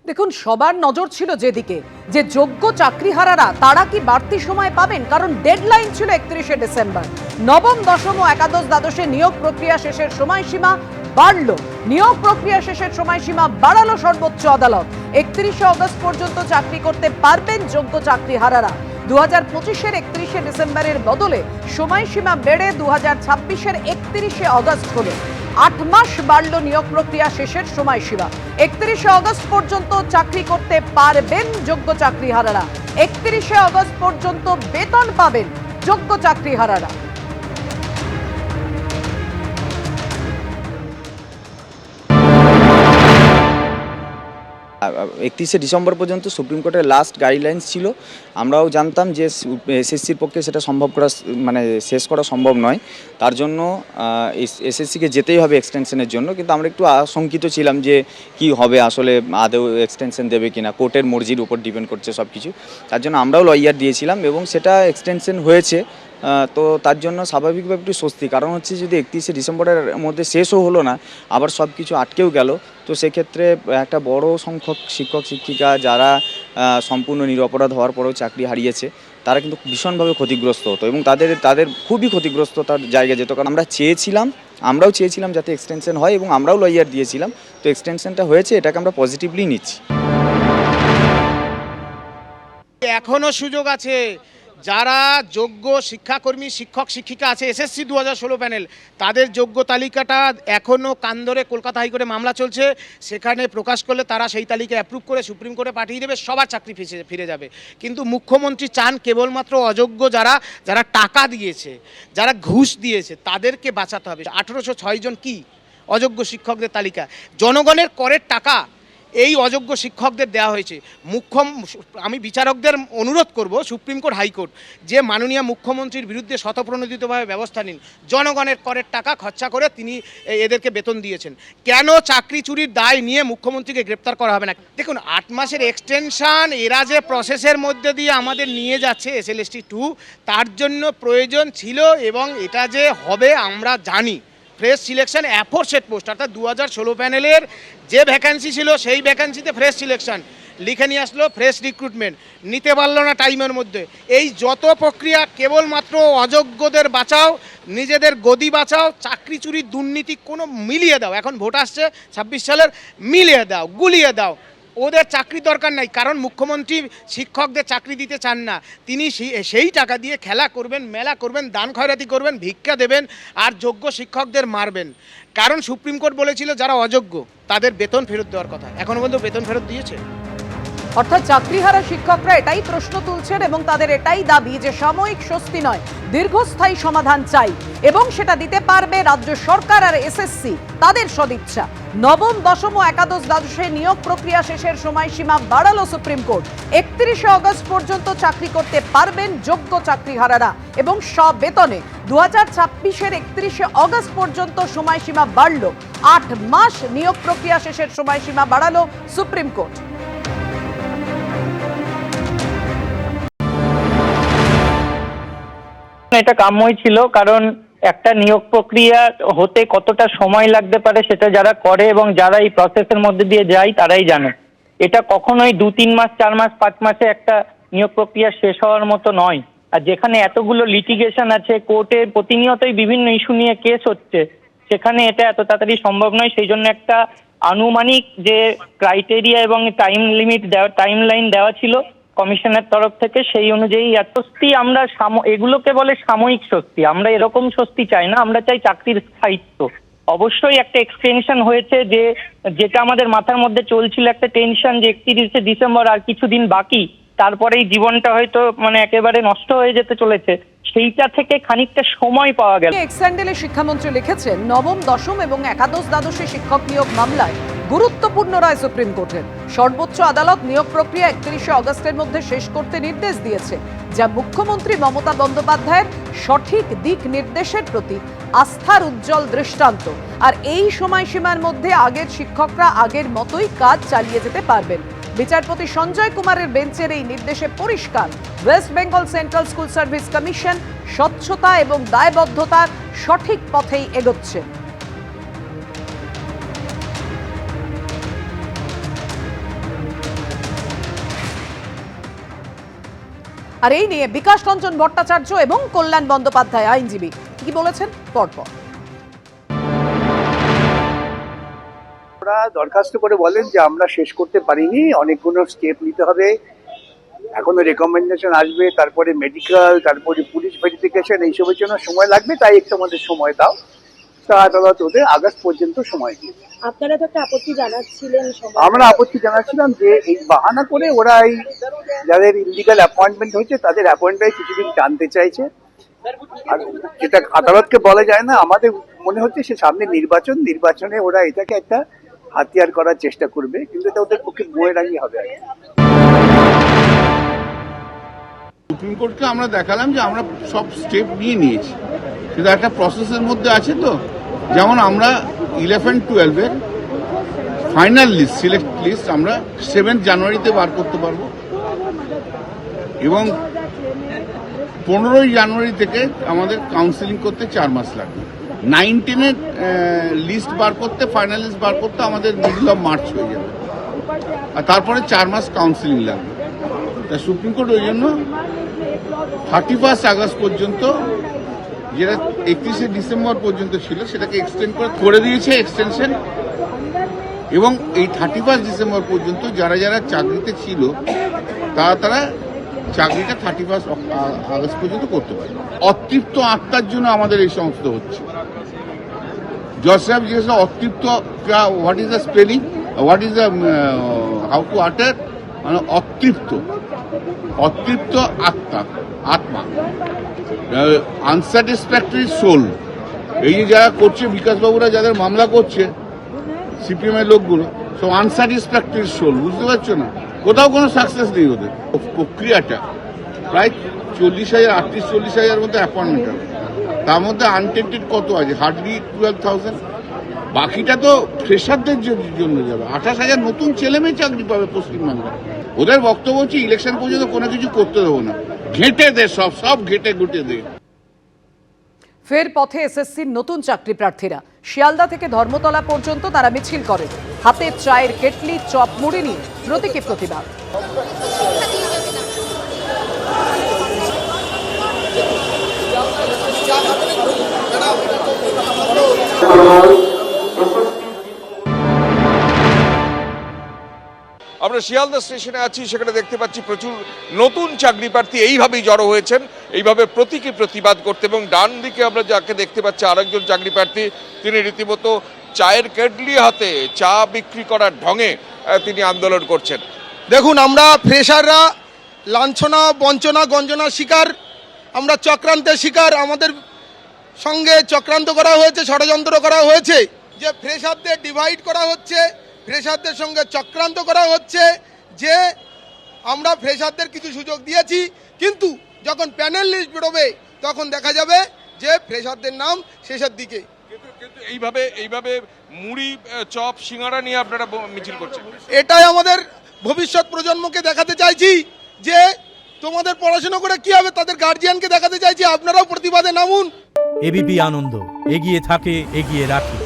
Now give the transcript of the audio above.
দেখুন, সবার নজর ছিল যেদিকে, যে যোগ্য চাকরিহারারা তারা কি বাড়তি সময় পাবেন, কারণ ডেডলাইন ছিল 31শে ডিসেম্বর। নবম, দশম ও একাদশ দ্বাদশে নিয়োগ প্রক্রিয়া শেষের সময়সীমা বাড়লো। নিয়োগ প্রক্রিয়া শেষের সময়সীমা বাড়ালো সর্বোচ্চ আদালত। 31শে অগস্ট পর্যন্ত চাকরি করতে পারবেন যোগ্য চাকরিহারারা। 2025-এর 31শে ডিসেম্বরের বদলে সময়সীমা বেড়ে 2026-এর 31শে অগস্ট হলো। 8 মাস বাড়ল নিয়োগ প্রক্রিয়া শেষের সময়সীমা। 31শে অগস্ট পর্যন্ত চাকরি করতে পারবেন যোগ্য চাকরিহারারা। 31শে অগস্ট পর্যন্ত বেতন পাবেন যোগ্য চাকরিহারারা। 31শে ডিসেম্বর পর্যন্ত সুপ্রিম কোর্টের লাস্ট গাইডলাইন্স ছিল। আমরাও জানতাম যে এসএসসির পক্ষে সেটা সম্ভব করা, মানে শেষ করা সম্ভব নয়। তার জন্য এসএসসিকে যেতেই হবে এক্সটেনশনের জন্য। কিন্তু আমরা একটু আশঙ্কিত ছিলাম যে কি হবে, আসলে আদৌ এক্সটেনশন দেবে কিনা, কোর্টের মর্জির উপর ডিপেন্ড করছে সব কিছু। তার জন্য আমরাও লয়ার দিয়েছিলাম এবং সেটা এক্সটেনশন হয়েছে। তো তার জন্য স্বাভাবিকভাবে একটু স্বস্তি, কারণ হচ্ছে যদি 31শে ডিসেম্বরের মধ্যে শেষও হলো না, আবার সব কিছু আটকেও গেল, তো সেক্ষেত্রে একটা বড় সংখ্যক শিক্ষক শিক্ষিকা যারা সম্পূর্ণ নিরপরাধ হওয়ার পরেও চাকরি হারিয়েছে, তারা কিন্তু ভীষণভাবে ক্ষতিগ্রস্ত হতো এবং তাদের খুবই ক্ষতিগ্রস্ত তার জায়গায় যেত। কারণ আমরাও চেয়েছিলাম যাতে এক্সটেনশন হয় এবং আমরাও লয়ার দিয়েছিলাম। তো এক্সটেনশনটা হয়েছে, এটাকে আমরা পজিটিভলি নিচ্ছি। এখনো সুযোগ আছে, যারা যোগ্য শিক্ষাকর্মী শিক্ষক শিক্ষিকা আছে এসএসসি 2016 প্যানেল, তাদের যোগ্য তালিকাটা এখনও কান ধরে কলকাতা হাইকোর্টে মামলা চলছে, সেখানে প্রকাশ করলে তারা সেই তালিকা অ্যাপ্রুভ করে সুপ্রিম কোর্টে পাঠিয়ে দেবে, সবার চাকরি ফিরে যাবে। কিন্তু মুখ্যমন্ত্রী চান কেবলমাত্র অযোগ্য যারা টাকা দিয়েছে, যারা ঘুষ দিয়েছে, তাদেরকে বাঁচাতে হবে। 1806 জন কি অযোগ্য শিক্ষকদের তালিকা, জনগণের করের টাকা এই অযোগ্য শিক্ষকদের দেওয়া হয়েছে। আমি বিচারকদের অনুরোধ করব, সুপ্রিম কোর্ট হাইকোর্ট, যে মাননীয় মুখ্যমন্ত্রীর বিরুদ্ধে স্বতঃপ্রণোদিতভাবে ব্যবস্থা নিন। জনগণের করের টাকা খরচা করে তিনি এদেরকে বেতন দিয়েছেন। কেন চাকরি চুরির দায় নিয়ে মুখ্যমন্ত্রীকে গ্রেপ্তার করা হবে না? দেখুন, 8 মাসের এক্সটেনশন এরা যে প্রসেসের মধ্যে দিয়ে আমাদের নিয়ে যাচ্ছে SLST 2, তার জন্য প্রয়োজন ছিল এবং এটা যে হবে আমরা জানি। ফ্রেশ সিলেকশন অ্যাফোরসেট পোস্ট, অর্থাৎ 2016 প্যানেলের যে ভ্যাকান্সি ছিল সেই ভ্যাকান্সিতে ফ্রেশ সিলেকশন লিখে নিয়ে আসলো, ফ্রেশ রিক্রুটমেন্ট নিতে পারলো না টাইমের মধ্যে। এই যত প্রক্রিয়া কেবলমাত্র অযোগ্যদের বাঁচাও, নিজেদের গদি বাঁচাও, চাকরি চুরির দুর্নীতি কোনো মিলিয়ে দাও। এখন ভোট আসছে 26 সালের, মিলিয়ে দাও, গুলিয়ে দাও। ওদের চাকরি দরকার নাই, কারণ মুখ্যমন্ত্রী শিক্ষকদের চাকরি দিতে চান না। তিনি সেই টাকা দিয়ে খেলা করবেন, মেলা করবেন, দান খয়রাতি করবেন, ভিক্ষা দেবেন আর যোগ্য শিক্ষকদের মারবেন। কারণ সুপ্রিম কোর্ট বলেছিল যারা অযোগ্য তাদের বেতন ফেরত দেওয়ার কথা, এখনো পর্যন্ত বেতন ফেরত দিয়েছে? অর্থাৎ চাকরিহারা শিক্ষকরা এটাই প্রশ্ন তুলছেন এবং তাদের এটাই দাবি যে সাময়িক স্বস্তি নয়, দীর্ঘস্থায়ী সমাধান চাই এবং সেটা দিতে পারবে রাজ্য সরকার আর এসএসসি তাদের সদিচ্ছা। নবম, দশম ও একাদশ দ্বাদশে নিয়োগ প্রক্রিয়া শেষের সময়সীমা বাড়ালো সুপ্রিম কোর্ট। 31শে অগস্ট পর্যন্ত চাকরি করতে পারবেন যোগ্য চাকরিহারারা এবং সবেতনে। 2026-এর 31শে অগস্ট পর্যন্ত সময়সীমা বাড়ল। 8 মাস নিয়োগ প্রক্রিয়া শেষের সময়সীমা বাড়ালো সুপ্রিম কোর্ট। এটা কাম্যই ছিল, কারণ একটা নিয়োগ প্রক্রিয়া হতে কতটা সময় লাগতে পারে সেটা যারা করে এবং যারা এই প্রসেসের মধ্যে দিয়ে যায় তারাই জানে। এটা কখনোই 2-3 মাস, 4 মাস, 5 মাসে একটা নিয়োগ প্রক্রিয়া শেষ হওয়ার মতো নয়। আর যেখানে এতগুলো লিটিগেশন আছে, কোর্টে প্রতিনিয়তই বিভিন্ন ইস্যু নিয়ে কেস হচ্ছে, সেখানে এটা এত তাড়াতাড়ি সম্ভব নয়। সেই জন্য একটা আনুমানিক যে ক্রাইটেরিয়া এবং টাইম লাইন দেওয়া ছিল কমিশনের তরফ থেকে, সেই অনুযায়ী স্বস্তি আমরা এগুলোকে বলে সাময়িক স্বস্তি। আমরা এরকম স্বস্তি চাই না, আমরা চাই চাকরির স্থায়িত্ব। অবশ্যই একটা এক্সটেনশন হয়েছে, যেটা আমাদের মাথার মধ্যে চলছিল একটা টেনশন যে 31শে ডিসেম্বর আর কিছুদিন বাকি, তারপরেই জীবনটা হয়তো একেবারে নষ্ট হয়ে যেতে চলেছে, সেইটা থেকে খানিকটা সময় পাওয়া গেল। এক্সট্যান্ডেলে শিক্ষামন্ত্রী লিখেছেন, নবম, দশম এবং একাদশ দ্বাদশে শিক্ষক নিয়োগ মামলায় গুরুত্বপূর্ণ রায় সুপ্রিম কোর্টের। সর্বোচ্চ আদালত নিয়োগ প্রক্রিয়া 31শে অগস্টের মধ্যে শেষ করতে নির্দেশ দিয়েছে, যা মুখ্যমন্ত্রী মমতা বন্দ্যোপাধ্যায়ের সঠিক দিক নির্দেশের প্রতি আস্থার উজ্জ্বল দৃষ্টান্ত। আর এই সময়সীমার মধ্যে আগের শিক্ষকরা আগের মতোই কাজ চালিয়ে যেতে পারবেন। বিচারপতি সঞ্জয় কুমারের বেঞ্চের এই নির্দেশে পরিষ্কার, West Bengal central school service commission স্বচ্ছতা এবং দায়বদ্ধতার সঠিক পথেই এগোচ্ছে। আর এই নিয়ে বিকাশ রঞ্জন ভট্টাচার্য এবং কল্যাণ বন্দ্যোপাধ্যায় আইনজীবী কি বলেছেন পরপর। ওরা দরখাস্ত করে বলেন যে আমরা শেষ করতে পারিনি, অনেকগুলো স্টেপ নিতে হবে, এখনো রেকমেন্ডেশন আসবে, তারপরে মেডিকেল, তারপরে পুলিশ ভেরিফিকেশন, এইসবের জন্য সময় লাগবে, তাই একটু আমাদের সময় দাও। তা আদালত ওদের আগস্ট পর্যন্ত সময় দিয়েছে। আপনারা তো একটা আপত্তি জানাচ্ছিলেন। আমরা আপত্তি জানাচ্ছিলাম যে এই বাহানা করে ওরা এই যাদের ইলিগাল অ্যাপয়েন্টমেন্ট হয়েছে তাদের অ্যাপয়েন্টমেন্ট কিছুদিন টানতে চাইছে, আর যেটা আদালতকে বলা যায় না। আমাদের মনে হচ্ছে সে সামনে নির্বাচনে ওরা এটাকে একটা হাতিয়ার করার চেষ্টা করবে, কিন্তু এটা ওদের পক্ষে বয়ে রাঙি হবে। সুপ্রিম কোর্টকে আমরা দেখালাম যে আমরা সব স্টেপ নিয়ে নিয়েছি, কিন্তু একটা প্রসেসের মধ্যে আছে। তো যেমন আমরা 11-12-এর ফাইনাল লিস্ট, সিলেক্ট লিস্ট আমরা 7 জানুয়ারিতে বার করতে পারবো, এবং 15 জানুয়ারি থেকে আমাদের কাউন্সিলিং করতে 4 মাস লাগবে। 19-এর লিস্ট বার করতে, ফাইনাল লিস্ট বার করতে আমাদের মিডল অফ মার্চ হয়ে যাবে, আর তারপরে 4 মাস কাউন্সিলিং লাগবে। তা সুপ্রিম কোর্ট ওই জন্য 31 আগস্ট পর্যন্ত, যেটা 31 ডিসেম্বর পর্যন্ত ছিল, সেটাকে এক্সটেন্ড করে দিয়েছে এক্সটেনশন। এবং এই 31 ডিসেম্বর পর্যন্ত যারা যারা চাকরিতে ছিল তারা চাকরিটা 31 আগস্ট পর্যন্ত করতে পারে। অতৃপ্ত আত্মার জন্য আমাদের এই সমস্ত হচ্ছে। জজ সাহেব জিজ্ঞেস অতৃপ্ত what is the spelling, what is the how to আটার, মানে অতৃপ্ত আত্মা, আনস্যাটিসফ্যাক্টরি সোল। এই যে যারা করছে, বিকাশবাবুরা যাদের মামলা করছে, সিপিএম এর লোকগুলো, সব আনস্যাটিসফ্যাক্টরি সোল, বুঝতে পারছো না? কোথাও কোনো সাকসেস নেই ওদের। প্রক্রিয়াটা প্রায় 40,000 মতো অ্যাপয়েন্টমেন্ট হবে, তার মধ্যে আনটেন্টেড কত আছে? হার্ডলি 12,000। বাকিটা তো ফ্রেশারদের জন্য যাবে। 28,000 নতুন ছেলে মেয়ে চাকরি পাবে পশ্চিমবাংলায়। ওদের বক্তব্য হচ্ছে ইলেকশন পর্যন্ত কোনো কিছু করতে দেবো না, ঘেঁটে দে, সব ঘেঁটে ঘুটে দে। ফের পথে এসএসসির নতুন চাকরি প্রার্থীরা। শিয়ালদা থেকে ধর্মতলা পর্যন্ত তারা মিছিল করেন। হাতে চায়ের কেটলি, চপ মুড়ি নিয়ে প্রতীকী প্রতিবাদ। আমরা শিয়ালদা স্টেশনে আছি, সেখানে দেখতে পাচ্ছি প্রচুর নতুন চাকরি প্রার্থী এইভাবেই জড়ো হয়েছেন, এইভাবে প্রতীকী প্রতিবাদ করতে। এবং ডান দিকে আমরা যাকে দেখতে পাচ্ছি আরেকজন চাকরি প্রার্থী, তিনি রীতিমতো চায়ের কেটলি হাতে চা বিক্রি করার ঢঙে তিনি আন্দোলন করছেন। দেখুন, আমরা ফ্রেশাররা লাঞ্ছনা, বঞ্চনা, গঞ্জনার শিকার, আমরা চক্রান্তের শিকার। আমাদের সঙ্গে চক্রান্ত করা হয়েছে, ষড়যন্ত্র করা হয়েছে, যে ফ্রেশারদের ডিভাইড করা হচ্ছে, ফ্রেশারদের সঙ্গে চক্রান্ত করা হচ্ছে, যে আমরা ফ্রেশারদের কিছু সুযোগ দিয়েছি, কিন্তু যখন প্যানেল লিস্ট বেরোবে তখন দেখা যাবে যে ফ্রেশারদের নাম শেষের দিকে। কিন্তু এইভাবে মুড়ি, চপ, সিঙ্গারা নিয়ে আপনারা মিছিল করছেন। এটাই আমাদের ভবিষ্যৎ প্রজন্মকে দেখাতে চাইছি যে তোমাদের পড়াশোনা করে কি হবে, তাদের গার্জিয়ানকে দেখাতে চাইছি আপনারাও প্রতিবাদে নামুন। এবিপি আনন্দ, এগিয়ে থাকে, এগিয়ে রাখে।